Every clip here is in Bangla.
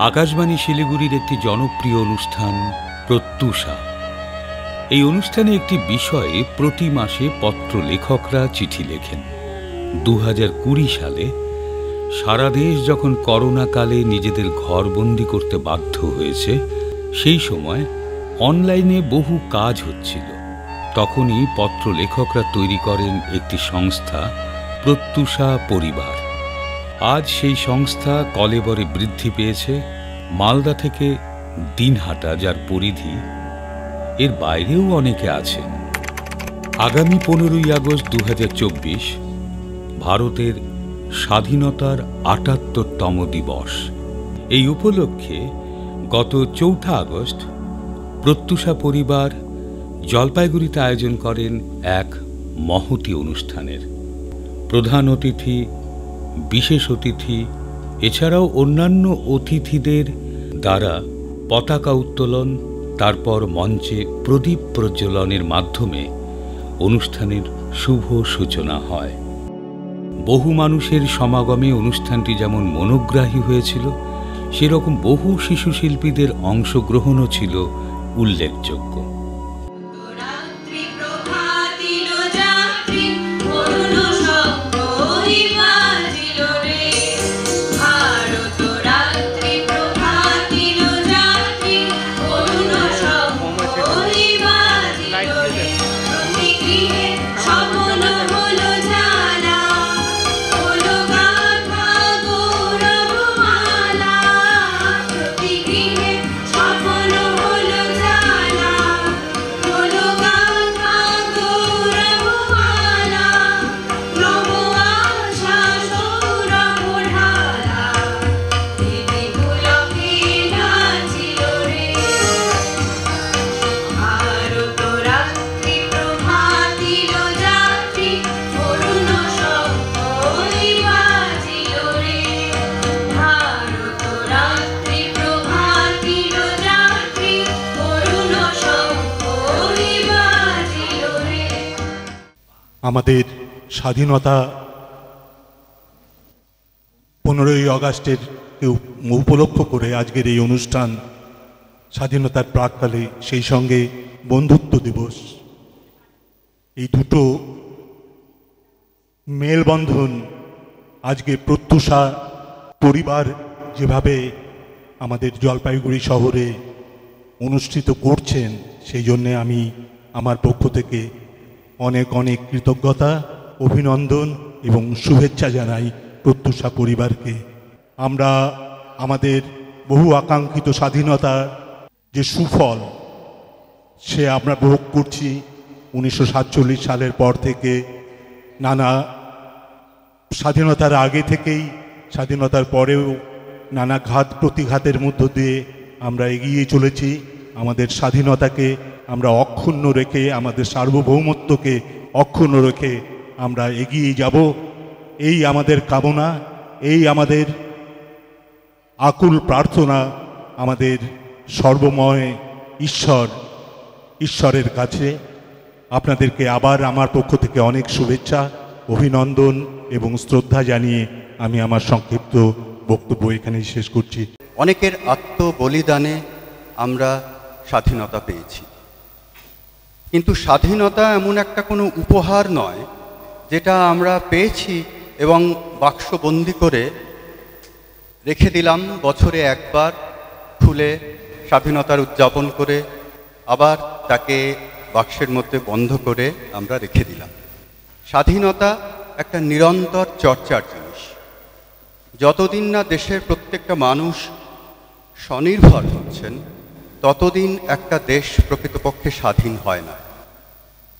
আকাশবাণী শিলিগুড়ির একটি জনপ্রিয় অনুষ্ঠান প্রত্যুষা। এই অনুষ্ঠানে একটি বিষয়ে প্রতি মাসে পত্র লেখকরা চিঠি লেখেন। 2020 সালে সারা দেশ যখন করোনাকালে নিজেদের ঘরবন্দি করতে বাধ্য হয়েছে, সেই সময় অনলাইনে বহু কাজ হচ্ছিল। তখনই পত্র লেখকরা তৈরি করেন একটি সংস্থা, প্রত্যুষা পরিবার। আজ সেই সংস্থা কলেবরে বৃদ্ধি পেয়েছে। মালদা থেকে দিনহাটা, যার পরিধি, এর বাইরেও অনেকে আছেন। আগামী 15ই আগস্ট 2024 ভারতের স্বাধীনতার ৭৮তম দিবস। এই উপলক্ষে গত ৪ আগস্ট প্রত্যুষা পরিবার জলপাইগুড়িতে আয়োজন করেন এক মহতী অনুষ্ঠানের। প্রধান অতিথি, বিশেষ অতিথি এছাড়াও অন্যান্য অতিথিদের দ্বারা পতাকা উত্তোলন, তারপর মঞ্চে প্রদীপ প্রজ্বলনের মাধ্যমে অনুষ্ঠানের শুভ সূচনা হয়। বহু মানুষের সমাগমে অনুষ্ঠানটি যেমন মনোগ্রাহী হয়েছিল, সেরকম বহু শিশু শিল্পীদের অংশগ্রহণও ছিল উল্লেখযোগ্য। আমাদের স্বাধীনতা 15ই আগস্টের উপলক্ষ করে আজকের এই অনুষ্ঠান, স্বাধীনতার প্রাক্কালে, সেই সঙ্গে বন্ধুত্ব দিবস, এই দুটো মেলবন্ধন আজকে প্রত্যুষা পরিবার যেভাবে আমাদের জলপাইগুড়ি শহরে অনুষ্ঠিত করছেন, সেই জন্যে আমি আমার পক্ষ থেকে অনেক অনেক কৃতজ্ঞতা, অভিনন্দন এবং শুভেচ্ছা জানাই প্রত্যুষা পরিবারকে। আমরা আমাদের বহু আকাঙ্ক্ষিত স্বাধীনতা যে সুফল, সে আমরা ভোগ করছি 1947 সালের পর থেকে। নানা স্বাধীনতার আগে থেকেই, স্বাধীনতার পরেও নানা ঘাত প্রতিঘাতের মধ্য দিয়ে আমরা এগিয়ে চলেছি। আমাদের স্বাধীনতাকে আমরা অক্ষুণ্ণ রেখে, আমাদের সার্বভৌমত্বকে অক্ষুণ্ণ রেখে আমরা এগিয়ে যাব, এই আমাদের কামনা, এই আমাদের আকুল প্রার্থনা আমাদের সর্বময় ঈশ্বরের কাছে। আপনাদেরকে আবার আমার পক্ষ থেকে অনেক শুভেচ্ছা, অভিনন্দন এবং শ্রদ্ধা জানিয়ে আমি আমার সংক্ষিপ্ত বক্তব্য এখানেই শেষ করছি। অনেকের আত্মবলিদানে আমরা স্বাধীনতা পেয়েছি, কিন্তু স্বাধীনতা এমন একটা কোনো উপহার নয় যেটা আমরা পেয়েছি এবং বাক্সবন্দি করে রেখে দিলাম, বছরে একবার খুলে স্বাধীনতার উদযাপন করে আবার তাকে বাক্সের মধ্যে বন্ধ করে আমরা রেখে দিলাম। স্বাধীনতা একটা নিরন্তর চর্চার জিনিস। যতদিন না দেশের প্রত্যেকটা মানুষ স্বনির্ভর হচ্ছেন, ততদিন একটা দেশ প্রকৃতপক্ষে স্বাধীন হয় না।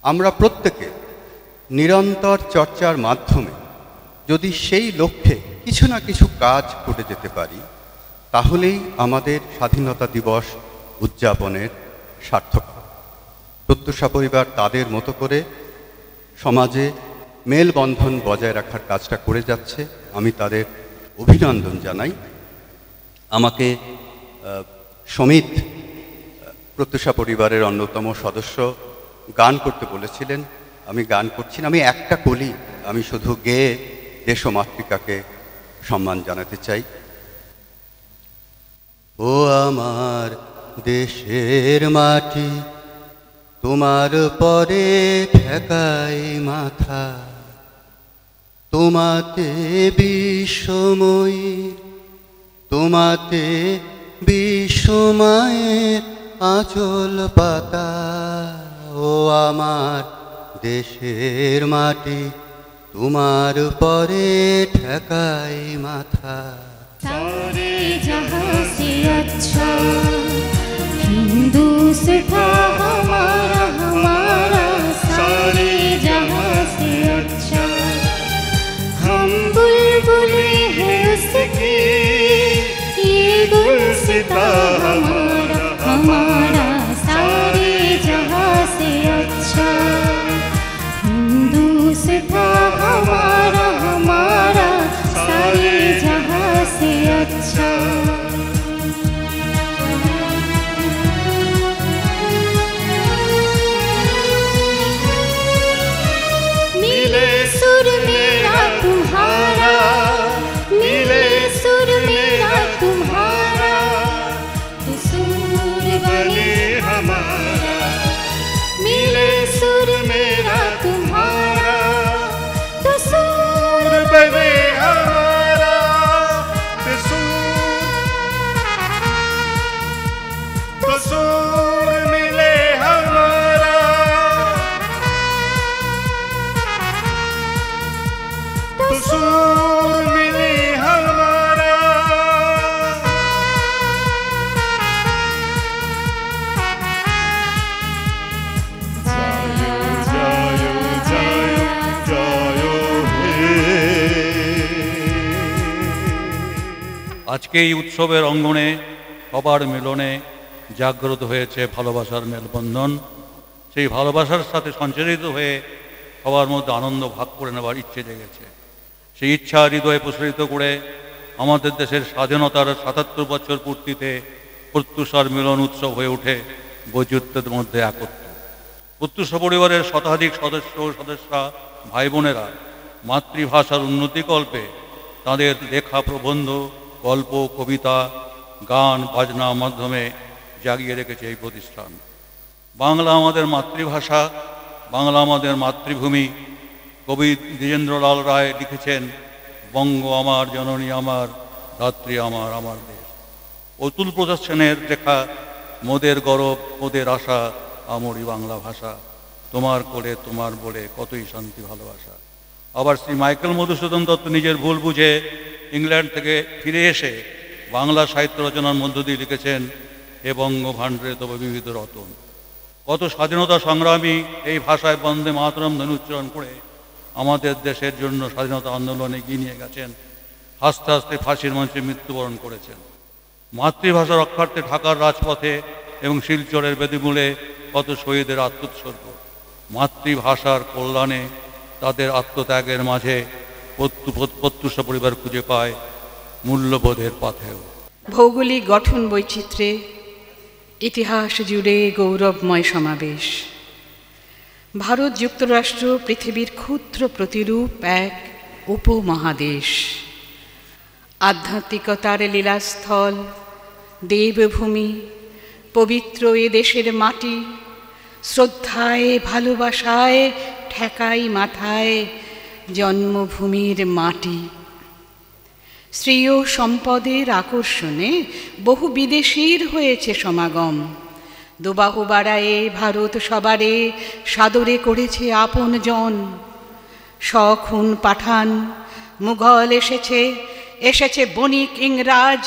আমরা প্রত্যেকে নিরন্তর চর্চার মাধ্যমে যদি সেই লক্ষ্যে কিছু না কিছু কাজ করে যেতে পারি, তাহলেই আমাদের স্বাধীনতা দিবস উদযাপনের সার্থক। প্রত্যুষা পরিবার তাদের মতো করে সমাজে মেলবন্ধন বজায় রাখার কাজটা করে যাচ্ছে। আমি তাদের অভিনন্দন জানাই। আমাকে সমিত, প্রত্যুষা পরিবারের অন্যতম সদস্য, গান করতে বলেছিলেন। আমি গান করছি না, আমি একটা কলি, আমি শুধু গেয়ে দেশ ও মাতৃকাকে সম্মান জানাতে চাই। ও আমার দেশের মাটি, তোমার পরে ঠেকাই মাথা, তোমাতে বিশ্বময়ীর, তোমাতে বিশ্বমায়ের আঁচল পাতা। ও আমার দেশের মাটি, তোমার পরে ঠেকাই মাথা। सारे जहां से अच्छा हिंदुस्तान हमारा हमारा, सारे जहां से अच्छा हम बुलबुले हैं उसकी, ये गुलसितां हमारा हमारा, सारे जहां से अच्छा हिंदुस्तान हमारा हमारा, सारे जहां से अच्छा। मिले सुर मेरा तुम्हारा, मिले सुर मेरा तुम्हारा, तो सुर बने हमारा। मिले सुर मेरा तुम्हारा, तो सुर बने हमारा, तो सुर मिले हमारा, तो सुर मिले हमारा। जायो जायो जायो हे। আজকে এই উৎসবের অঙ্গনে সবার মিলনে জাগ্রত হয়েছে ভালোবাসার মেলবন্ধন। সেই ভালোবাসার সাথে সঞ্চারিত হয়ে সবার মধ্যে আনন্দ ভাগ করে নেওয়ার ইচ্ছে জেগেছে। সেই ইচ্ছা হৃদয়ে প্রসারিত করে আমাদের দেশের স্বাধীনতার ৭৭ বছর পূর্তিতে প্রত্যুষার মিলন উৎসব হয়ে ওঠে বৈচিত্র্যের মধ্যে একত্র। প্রত্যুষ পরিবারের শতাধিক সদস্যা ভাই বোনেরা মাতৃভাষার উন্নতিকল্পে তাদের লেখা প্রবন্ধ, গল্প, কবিতা, গান, বাজনার মাধ্যমে জাগিয়ে রেখেছে এই প্রতিষ্ঠান। বাংলা আমাদের মাতৃভাষা, বাংলা আমাদের মাতৃভূমি। কবি দ্বিজেন্দ্রলাল রায় লিখেছেন, বঙ্গ আমার জননী আমার, ধাত্রী আমার, আমার দেশ। অতুল প্রসাদ সেনের লেখা, মোদের গরব মোদের আশা, আমরি বাংলা ভাষা, তোমার কোলে তোমার বলে কতই শান্তি ভালোবাসা। আবার শ্রী মাইকেল মধুসূদন দত্ত নিজের ভুল বুঝে ইংল্যান্ড থেকে ফিরে এসে বাংলা সাহিত্য রচনার মধ্য দিয়ে লিখেছেন, হে বঙ্গ ভাণ্ডে তবে বিবিধ রতন। কত স্বাধীনতা সংগ্রামী এই ভাষায় বন্দে মাতরম ধ্বনি উচ্চারণ করে আমাদের দেশের জন্য স্বাধীনতা আন্দোলনে এগিয়ে নিয়ে গেছেন। হাসতে হাসতে ফাঁসির মঞ্চে মৃত্যুবরণ করেছেন। মাতৃভাষা রক্ষার্থে ঢাকার রাজপথে এবং শিলচরের বেদিমূলে কত শহীদের আত্মোৎসর্গ। মাতৃভাষার কল্যাণে তাদের আত্মত্যাগের মাঝে প্রত্যুষ পরিবার খুঁজে পায় মূল্যবোধের পাথেয়। ভৌগোলিক গঠন বৈচিত্র্যে ইতিহাস জুড়ে গৌরবময় সমাবেশ। ভারত যুক্তরাষ্ট্র পৃথিবীর ক্ষুদ্র প্রতিরূপ এক উপমহাদেশ। আধ্যাত্মিকতার লীলাস্থল, দেবভূমি, পবিত্র এ দেশের মাটি, শ্রদ্ধায় ভালোবাসায় ঠেকাই মাথায় জন্মভূমির মাটি। শ্রেয় সম্পদের আকর্ষণে বহু বিদেশীর হয়েছে সমাগম। দুবাহু বাড়ায়ে ভারত সবারে সাদরে করেছে আপন জন। শখুন পাঠান মুঘল এসেছে বণিক ইংরাজ,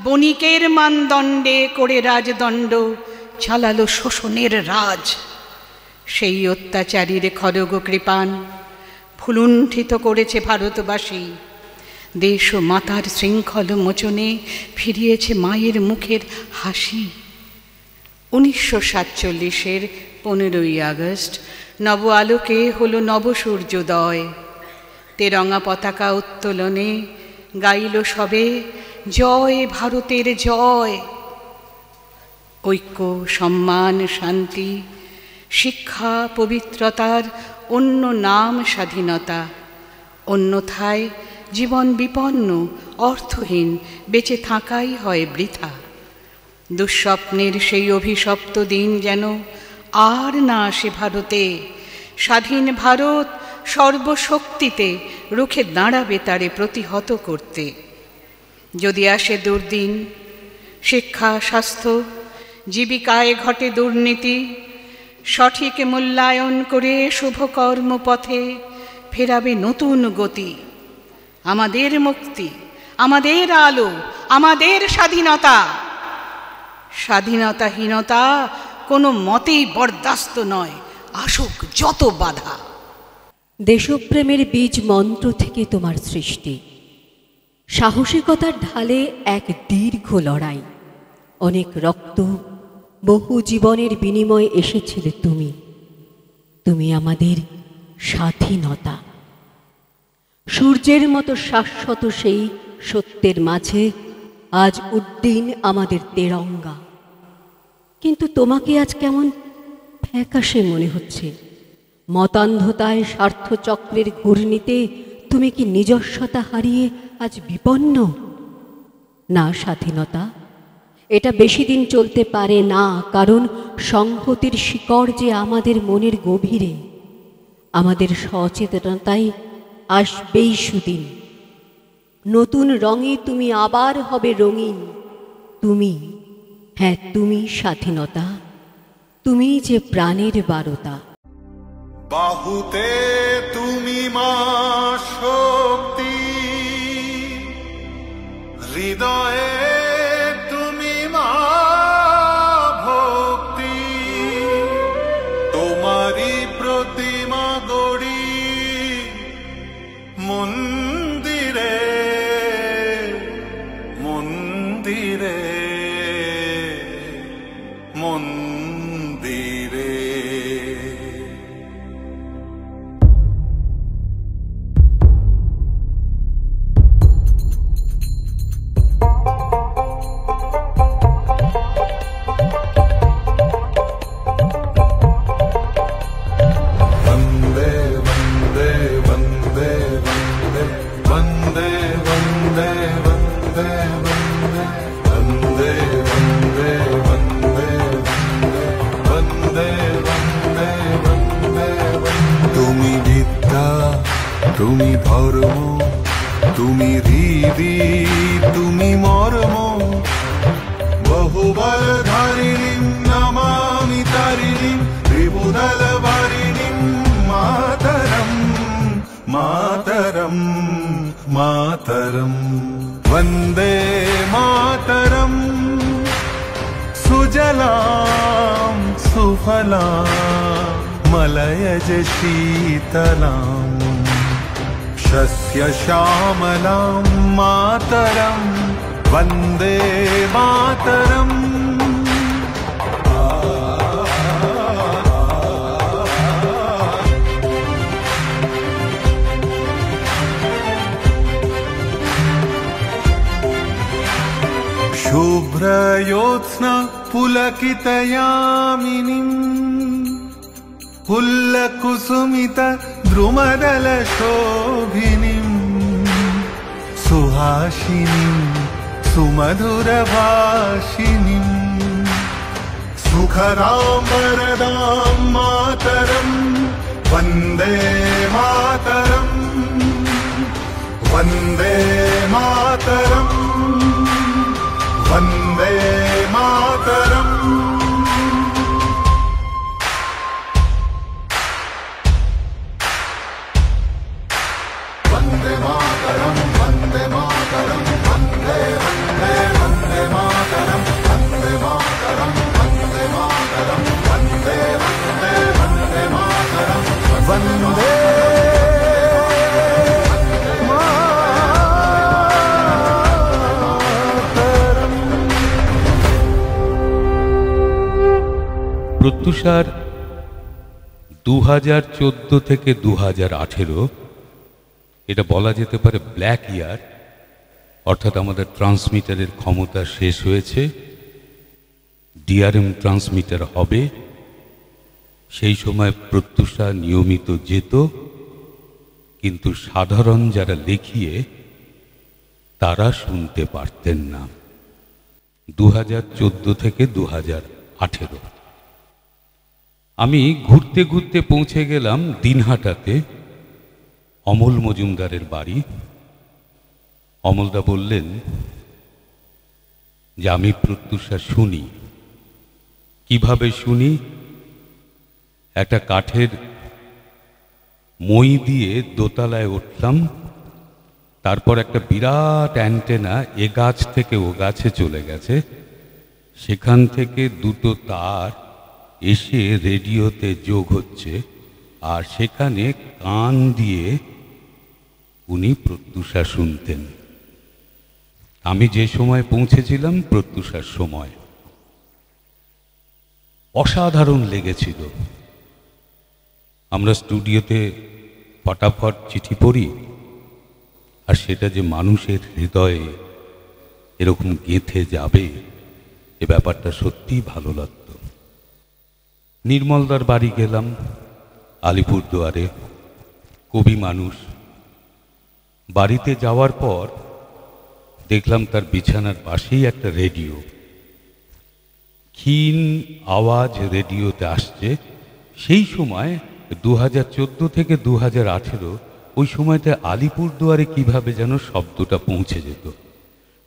বণিকের মানদণ্ডে করে রাজদণ্ড চালালো শোষণের রাজ। সেই অত্যাচারীর খড়গ কৃপান ফুলুণ্ঠিত করেছে ভারতবাসী। দেশ ও মাতার শৃঙ্খল মোচনে ফিরিয়েছে মায়ের মুখের হাসি। 1947-এর 15ই আগস্ট নব আলোকে হলো নব সূর্যোদয়। তেরঙা পতাকা উত্তোলনে গাইল সবে জয় ভারতের জয়। ঐক্য, সম্মান, শান্তি, শিক্ষা, পবিত্রতার অন্য নাম স্বাধীনতা। অন্যথায় জীবন বিপন্ন, অর্থহীন, বেঁচে থাকাই হয় বৃথা। দুঃস্বপ্নের সেই অভিশপ্ত দিন যেন আর না আসে ভারতে। স্বাধীন ভারত সর্বশক্তিতে রুখে দাঁড়াবে তারে প্রতিহত করতে। যদি আসে দুর্দিন, শিক্ষা স্বাস্থ্য জীবিকায় ঘটে দুর্নীতি, সঠিক মূল্যায়ন করে শুভকর্ম পথে ফেরাবে নতুন গতি। আমাদের মুক্তি, আমাদের আলো, আমাদের স্বাধীনতা। স্বাধীনতাহীনতা কোনো মতেই বরদাস্ত নয়, আসুক যত বাধা। দেশপ্রেমের বীজ মন্ত্র থেকে তোমার সৃষ্টি, সাহসিকতার ঢালে এক দীর্ঘ লড়াই, অনেক রক্ত, বহু জীবনের বিনিময়ে এসেছিলে তুমি। তুমি আমাদের স্বাধীনতা। সূর্যের মতো শাশ্বত সেই সত্যের মাঝে আজ উড্ডীন আমাদের তেরঙ্গা। কিন্তু তোমাকে আজ কেমন ফ্যাকাশে মনে হচ্ছে। মতান্ধতায় স্বার্থচক্রের ঘূর্ণিতে তুমি কি নিজস্বতা হারিয়ে আজ বিপন্ন? না স্বাধীনতা, এটা বেশি দিন চলতে পারে না, কারণ সংহতির শিকড় যে আমাদের মনের গভীরে। আমাদের সচেতনতায় আসবেই সুদিন, নতুন রঙে তুমি আবার হবে রঙিন। তুমি, হ্যাঁ তুমি স্বাধীনতা, তুমি যে প্রাণের বারতা। বাহুতে তুমি মা শক্তি, হৃদয়ে তুমি মা ভক্তি। তোমারই প্রতিমা গড়ি মন্দিরে মন্দিরে মন্দিরে। তুমি ধর্ম, তুমি হৃদি, তুমি মর্ম। বহুবল ধারিণীম নমামি তারিণীম, ত্রিভুদল ভারিণীম মাতরম মাতরম মাতরম। বন্দে মাতরম সুজলাম সুফলাম মলয়জ শীতলাম। शस्य श्यामलां मातरं वन्दे मातरम्। शुभ्रयोत्स्ना पुलकितयामिनीम्, पुल्लकुसुमित द्रुमदलशोभिनीम्, सुहासिनीं सुमधुरभाषिणीम्। सुखदां वरदां मातरं वन्दे मातरम् वन्दे मातरम् वन्दे मातरम्। वन्दे मातरम् वन्दे मातरम् वन्दे वन्दे वन्दे मातरम् वन्दे मातरम् वन्दे मातरम् वन्दे वन्दे वन्दे मातरम् वन्दे। প্রত্যুষার 2014 থেকে 2018 এটা বলা যেতে পারে ব্ল্যাক ইয়ার, অর্থাৎ আমাদের ট্রান্সমিটারের ক্ষমতা শেষ হয়েছে, ডিআরএম ট্রান্সমিটার হবে। সেই সময় প্রত্যুষা নিয়মিত যেত, কিন্তু সাধারণ যারা লেখিয়ে তারা শুনতে পারতেন না। 2014 থেকে 2018। আমি ঘুরতে ঘুরতে পৌঁছে গেলাম দিনহাটাতে অমল মজুমদারের বাড়ি। অমলদা বললেন যে আমি প্রত্যুষা শুনি। কিভাবে শুনি? একটা কাঠের মই দিয়ে দোতলায় উঠলাম, তারপর একটা বিরাট অ্যান্টেনা এ গাছ থেকে ও গাছে চলে গেছে, সেখান থেকে দুটো তার এসে রেডিওতে যোগ হচ্ছে, আর সেখানে কান দিয়ে উনি প্রত্যুষা শুনতেন। আমি যে সময় পৌঁছেছিলাম প্রত্যুষার সময়। অসাধারণ লেগেছিল। আমরা স্টুডিওতে ফটাফট চিঠি পড়ি, আর সেটা যে মানুষের হৃদয়ে এরকম গেঁথে যাবে, এ ব্যাপারটা সত্যিই ভালো লাগত। নির্মলদার বাড়ি গেলাম, আলিপুরদুয়ারে, কবি মানুষ। বাড়িতে যাওয়ার পর দেখলাম তার বিছানার পাশেই একটা রেডিও। ক্ষীণ আওয়াজ রেডিওতে আসছে। সেই সময় 2014 থেকে 2018, ওই সময়তে আলিপুরদুয়ারে কিভাবে যেন শব্দটা পৌঁছে যেত।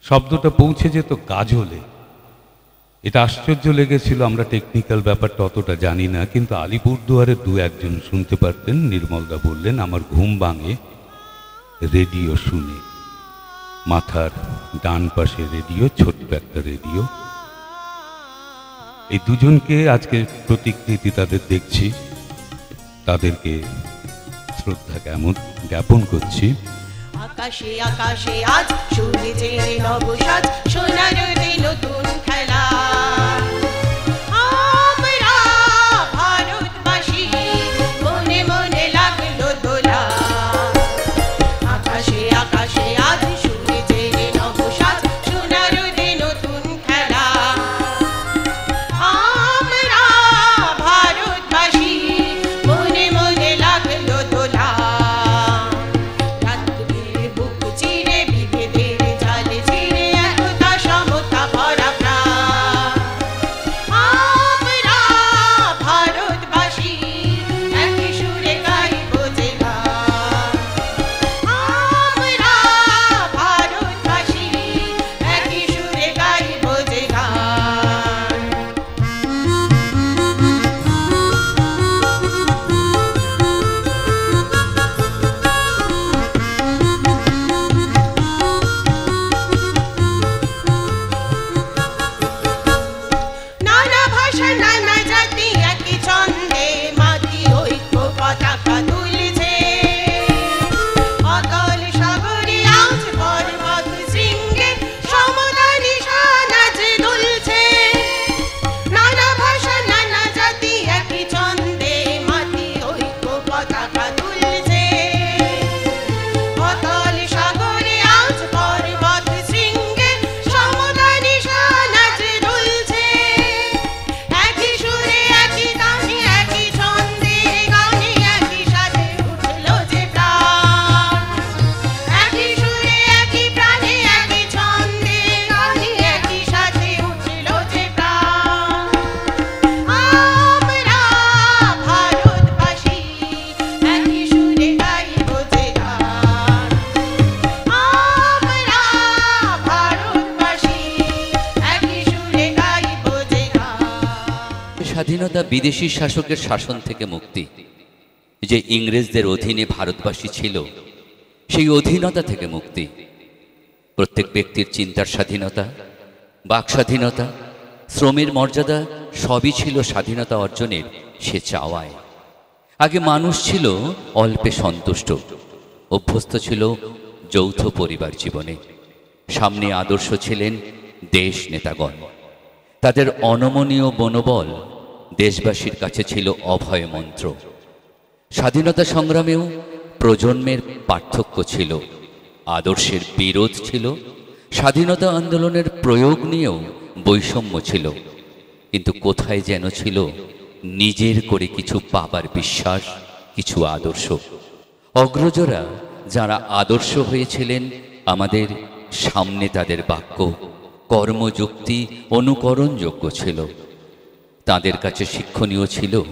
শব্দটা পৌঁছে যেত গাজলে। এটা আশ্চর্য লেগেছিল। আমরা টেকনিক্যাল ব্যাপারটা অতটা জানি না, কিন্তু আলিপুরদুয়ারে দু একজন শুনতে পারতেন। নির্মলদা বললেন আমার ঘুম ভাঙে রেডিও শুনে। মাথার ডান পাশে রেডিও, ছোট্ট একটা রেডিও। এই দুজনকে আজকে প্রতিকৃতি তাদের দেখছি, তাদেরকে শ্রদ্ধা জ্ঞাপন করছি। আকাশে আকাশে আজ সূর্যের নবসাজ, সোনার নতুন খেলা। আমরা ভারতবাসী, মনে মনে লাগলো দোলা। আকাশে আকাশে আজ সূর্যের নবসাজ, সোনার নতুন খেলা। আমরা ভারতবাসী, মনে মনে লাগলো দোলা। রাত্রির বুক চিরে বিভেদের জাল ছিঁড়ে একতা সমতা ভরা প্রাণ। আমরা ভারতবাসী, একই সুরে গাইব যে গান। আমরা ভারতবাসী, একই সুরে গাইব যে গান। নানা ভাষা নানা জাতি একই ছন্দে মাটি ঐক্য পতাকা তুলছে। অতল সাগরে আজ পর্বত শৃঙ্গে সমতা নিশান আজ দুলছে। নানা ভাষা নানা জাতি একই ছন্দে মাটি ঐক্য পতাকা তুলছে। অতল সাগরে আজ পর্বত শৃঙ্গে সমতা নিশান আজ দুলছে। একই সুরে একই গানে একই ছন্দে গানে একই সাথে উঠলো যে প্রাণ। একই সুরে একই প্রাণে একই ছন্দে গানে একই সাথে উঠলো যে প্রাণ। আমরা ভারতবাসী, একই সুরে গাইব যে গান। আমরা ভারতবাসী, একই সুরে গাইব যে গান। স্বাধীনতা বিদেশি শাসকের শাসন থেকে মুক্তি। যে ইংরেজদের অধীনে ভারতবাসী ছিল, সেই অধীনতা থেকে মুক্তি। প্রত্যেক ব্যক্তির চিন্তার স্বাধীনতা, বাক স্বাধীনতা, শ্রমের মর্যাদা সবই ছিল স্বাধীনতা অর্জনের সে চাওয়ায়। আগে মানুষ ছিল অল্পে সন্তুষ্ট, অভ্যস্ত ছিল যৌথ পরিবার জীবনে। সামনে আদর্শ ছিলেন দেশ নেতাগণ। তাদের অনমনীয় মনোবল দেশবাসীর কাছে ছিল অভয় মন্ত্র। স্বাধীনতা সংগ্রামেও প্রজন্মের পার্থক্য ছিল, আদর্শের বিরোধ ছিল। স্বাধীনতা আন্দোলনের প্রয়োগ নিয়েও বৈষম্য ছিল, কিন্তু কোথায় যেন ছিল নিজের করে কিছু পাবার বিশ্বাস, কিছু আদর্শ। অগ্রজরা যারা আদর্শ হয়েছিলেন, আমাদের সামনে তাদের বাক্য, কর্মযুক্তি অনুকরণযোগ্য ছিল। তাদের কাছে শিক্ষণীয় ছিল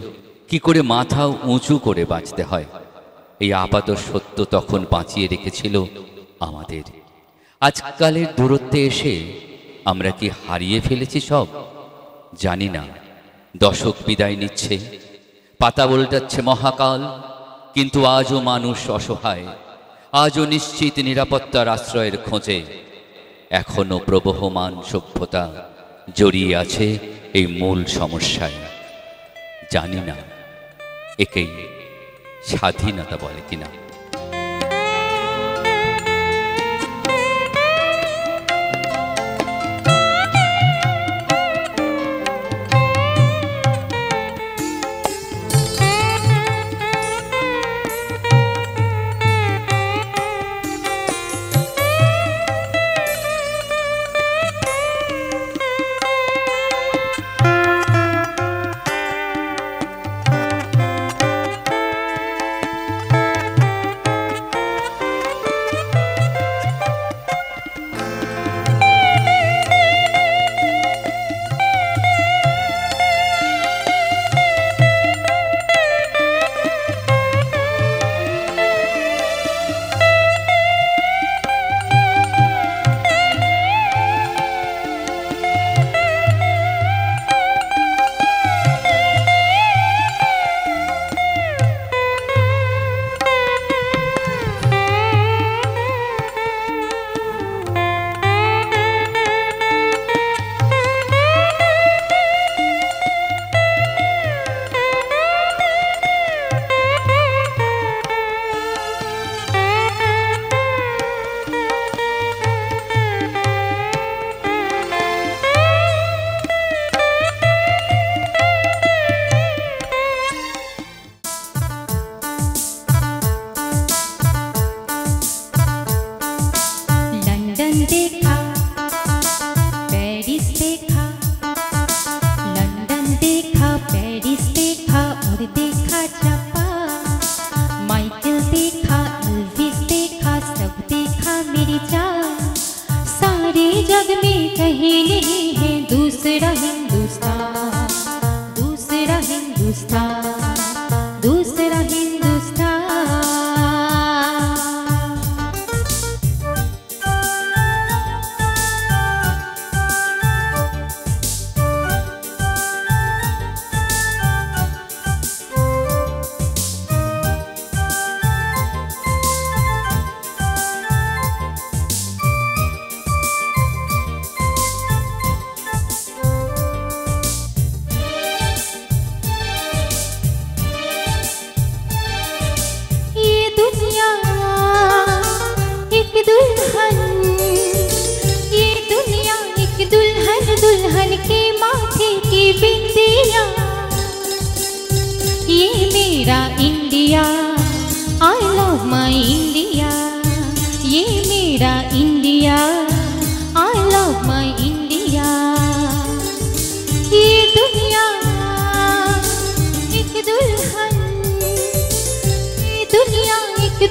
কি করে মাথা উঁচু করে বাঁচতে হয়। এই আপাত সত্য তখন বাঁচিয়ে রেখেছিল আমাদের। আজকালের দূরত্বে এসে আমরা কি হারিয়ে ফেলেছি সব? জানি না। দশক বিদায় নিচ্ছে, পাতা উল্টাচ্ছে মহাকাল, কিন্তু আজও মানুষ অসহায়, আজও নিশ্চিত নিরাপত্তার আশ্রয়ের খোঁজে। এখনো প্রবহমান সভ্যতা জড়িয়ে আছে এই মূল সমস্যায়। জানি না একেই স্বাধীনতা বলে কিনা।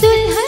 दुल्हन